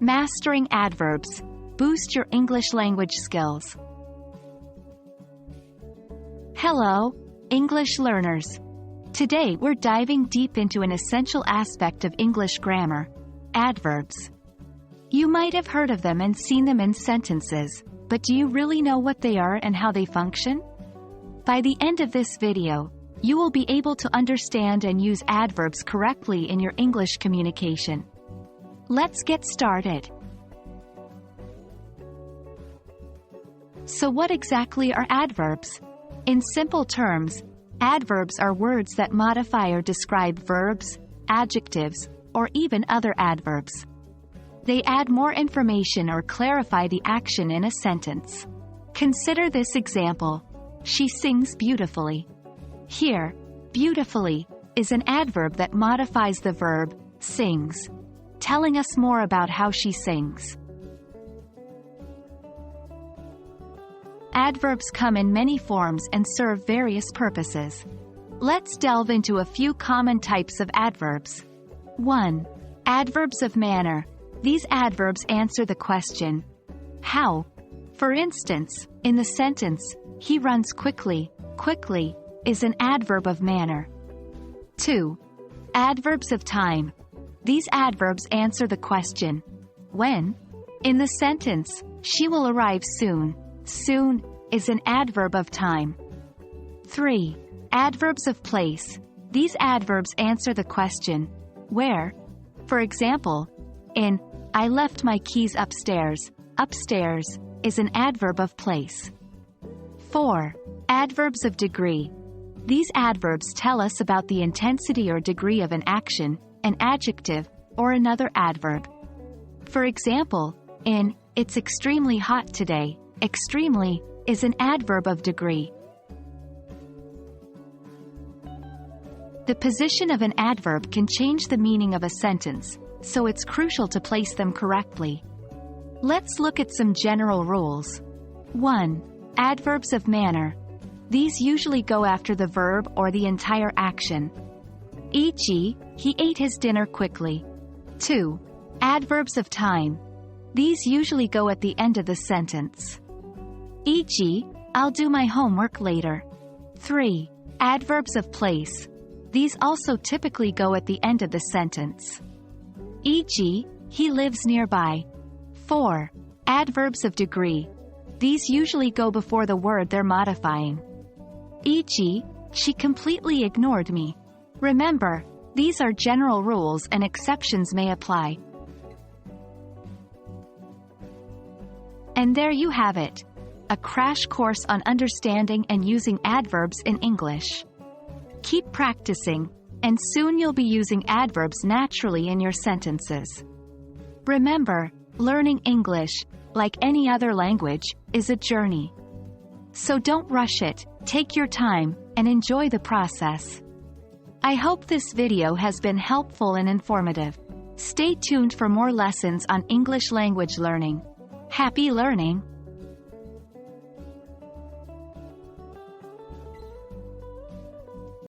Mastering adverbs. Boost your English language skills. Hello, English learners. Today we're diving deep into an essential aspect of English grammar, adverbs. You might have heard of them and seen them in sentences, but do you really know what they are and how they function? By the end of this video, you will be able to understand and use adverbs correctly in your English communication. Let's get started. So what exactly are adverbs? In simple terms, adverbs are words that modify or describe verbs, adjectives, or even other adverbs. They add more information or clarify the action in a sentence. Consider this example. She sings beautifully. Here, beautifully is an adverb that modifies the verb, sings, telling us more about how she sings. Adverbs come in many forms and serve various purposes. Let's delve into a few common types of adverbs. 1. Adverbs of manner. These adverbs answer the question, how? For instance, in the sentence, he runs quickly, quickly is an adverb of manner. 2. Adverbs of time. These adverbs answer the question, when? In the sentence, she will arrive soon. Soon is an adverb of time. 3. Adverbs of place. These adverbs answer the question, where? For example, in I left my keys upstairs, upstairs is an adverb of place. 4. Adverbs of degree. These adverbs tell us about the intensity or degree of an action, an adjective, or another adverb. For example, in it's extremely hot today, extremely is an adverb of degree. The position of an adverb can change the meaning of a sentence, so it's crucial to place them correctly. Let's look at some general rules. 1. Adverbs of manner. These usually go after the verb or the entire action. E.g., he ate his dinner quickly. 2. Adverbs of time. These usually go at the end of the sentence. E.g., I'll do my homework later. 3. Adverbs of place. These also typically go at the end of the sentence. E.g., he lives nearby. 4. Adverbs of degree. These usually go before the word they're modifying. E.g., she completely ignored me. Remember, these are general rules and exceptions may apply. And there you have it. A crash course on understanding and using adverbs in English. Keep practicing, and soon you'll be using adverbs naturally in your sentences. Remember, learning English, like any other language, is a journey. So don't rush it, take your time, and enjoy the process. I hope this video has been helpful and informative. Stay tuned for more lessons on English language learning. Happy learning!